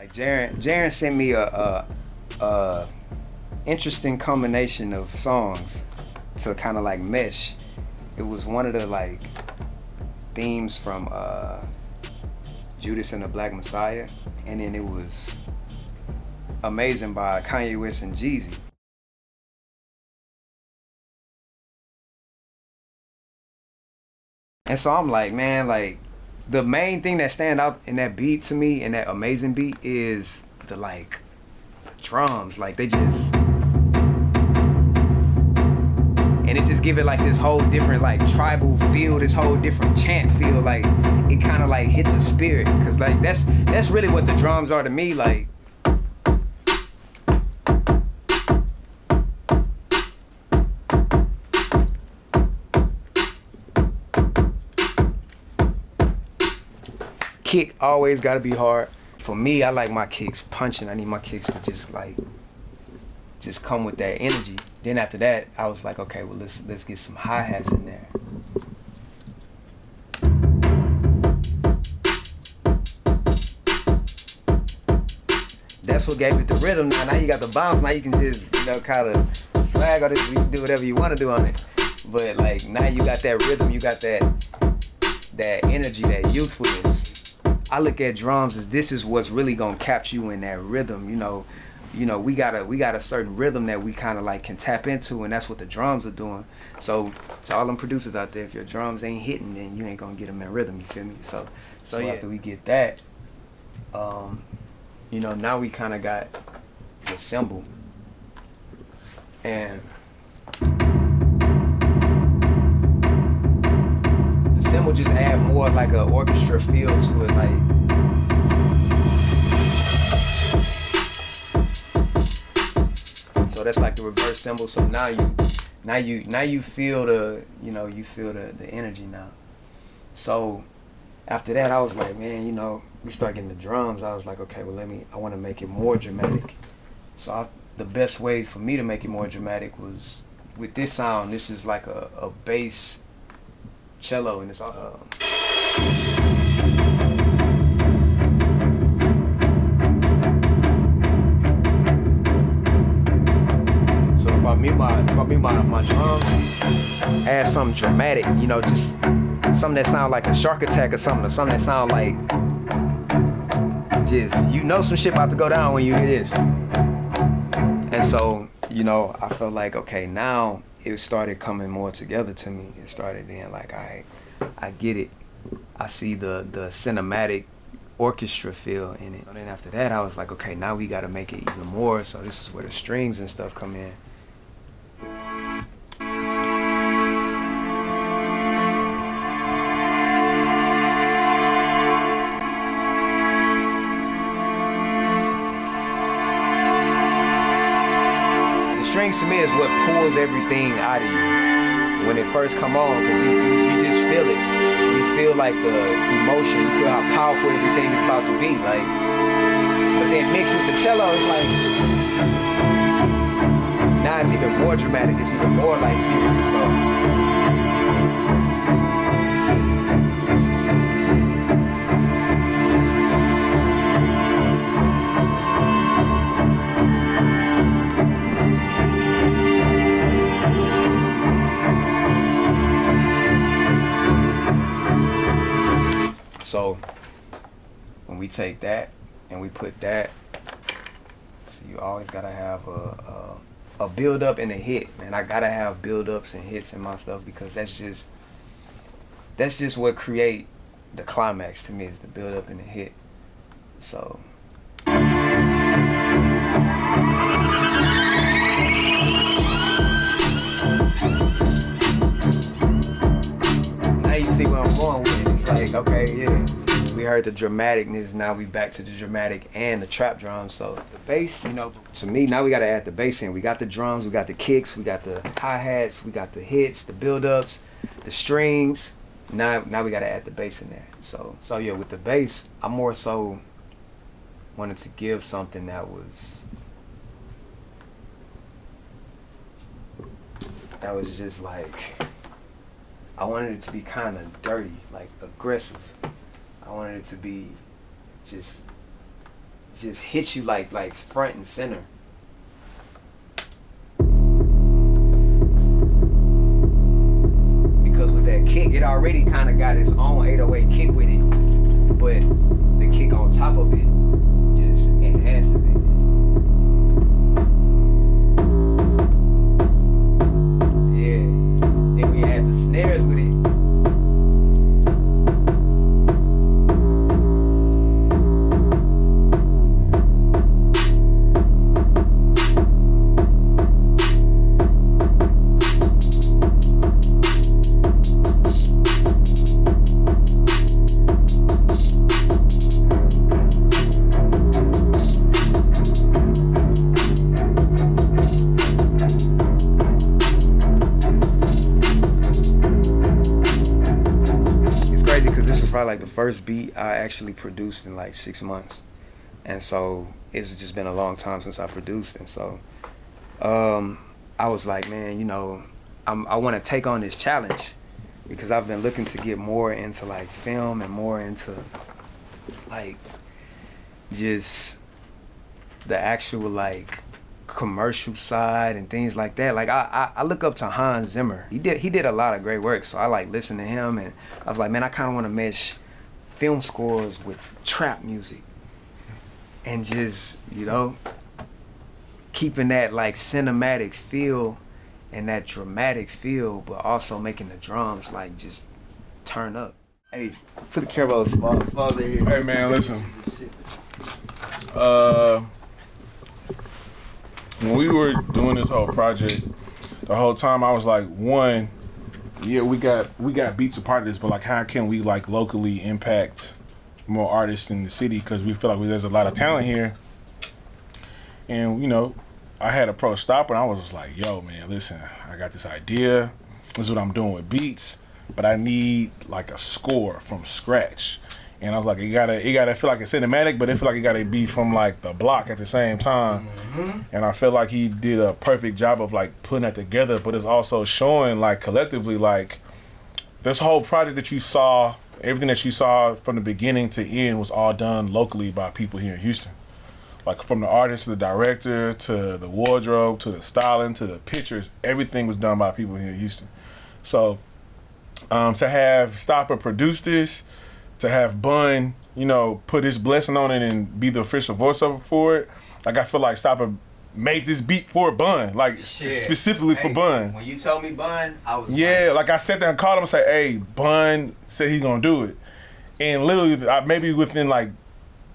Like Jaren sent me a interesting combination of songs to kind of like mesh. It was one of the like themes from Judas and the Black Messiah, and then it was Amazing by Kanye West and Jeezy. And so I'm like, man, like the main thing that stand out in that beat to me, in that amazing beat, is the like drums. Like they just, and it just give it like this whole different like tribal feel, this whole different chant feel. Like it kind of like hit the spirit, cause like that's really what the drums are to me. Like kick always gotta be hard. For me, I like my kicks punching. I need my kicks to just come with that energy. Then after that, I was like, okay, well let's get some hi-hats in there. That's what gave it the rhythm. Now you got the bounce. Now you can just, kind of swag on it. You can do whatever you want to do on it. But like now you got that rhythm. You got that energy, that youthfulness. I look at drums as this is what's really gonna capture you in that rhythm. We got a certain rhythm that we kind of like can tap into, and that's what the drums are doing. So to all them producers out there, if your drums ain't hitting, then you ain't gonna get them in rhythm. You feel me? So yeah. After we get that, now we kind of got the cymbal, and the cymbal just add more like an orchestra feel to it, like. So that's like the reverse cymbal. So now you feel the energy now. So after that, I was like, man, we start getting the drums. I was like, okay, well I want to make it more dramatic. So the best way for me to make it more dramatic was with this sound. This is like a bass cello, and it's also so if I mute my drums, add something dramatic, just something that sound like a shark attack or something that sound like just some shit about to go down when you hear this. And so I felt like, okay, now it started coming more together to me. It started being like, all right, I get it. I see the cinematic orchestra feel in it. So then after that, I was like, okay, now we got to make it even more. So this is where the strings and stuff come in. Strings to me is what pulls everything out of you when it first come on, because you just feel it. You feel like the emotion. You feel how powerful everything is about to be. Like, but then mixed with the cello, it's like now it's even more dramatic. It's even more like serious. So when we take that and we put that, so you always gotta have a build up and a hit, man. I gotta have build ups and hits in my stuff, because that's just what create the climax to me, is the build up and the hit. So now you see where I'm going with it. It's like, okay, yeah, we heard the dramaticness, now we back to the dramatic and the trap drums. So the bass, to me, now we gotta add the bass in. We got the drums, we got the kicks, we got the hi-hats, we got the hits, the build-ups, the strings. Now we gotta add the bass in there. So yeah, with the bass, I more so wanted to give something that was just like, I wanted it to be kind of dirty, like aggressive. I wanted it to be just just hits you like front and center. Because with that kick, it already kind of got its own 808 kick with it, but the kick on top of it just enhances it. Yeah. Then we add the snares with it. Probably like the first beat I actually produced in like 6 months, and so it's just been a long time since I produced. And so I was like, man, you know, I want to take on this challenge because I've been looking to get more into like film and more into like just the actual like commercial side and things like that. Like I look up to Hans Zimmer. He did a lot of great work, so I like listen to him, and I was like, man, I kind of want to mesh film scores with trap music and just, you know, keeping that like cinematic feel and that dramatic feel, but also making the drums like just turn up. Hey, put the camera on small in here. Hey man, listen. When we were doing this whole project, the whole time I was like, one, yeah, we got beats a part of this, but like, how can we like locally impact more artists in the city? Because we feel like there's a lot of talent here. And you know, I had approached Stoppa, and I was just like, yo, man, listen, I got this idea. This is what I'm doing with beats, but I need like a score from scratch. And I was like, it gotta feel like a cinematic, but it feel like it gotta be from like the block at the same time. Mm-hmm. And I feel like he did a perfect job of like putting that together, but it's also showing like collectively like this whole project that you saw, everything that you saw from the beginning to end was all done locally by people here in Houston. Like from the artist to the director to the wardrobe to the styling to the pictures, everything was done by people here in Houston. So to have Stoppa produce this, to have Bun, you know, put his blessing on it and be the official voiceover for it, like I feel like Stoppa made this beat for Bun, like specifically for Bun. When you told me Bun, I was like I sat there and called him and said, hey, Bun said he's gonna do it. And literally, maybe within like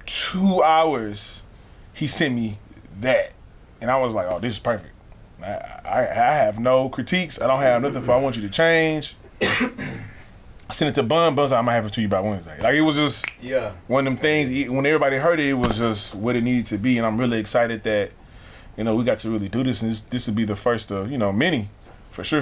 2 hours, he sent me that. And I was like, oh, this is perfect. I have no critiques. I don't have nothing I want you to change. I sent it to Bun. Bun's like, I might have it to you by Wednesday. Like, it was just one of them things. When everybody heard it, it was just what it needed to be. And I'm really excited that, you know, we got to really do this. And this would be the first of, you know, many, for sure.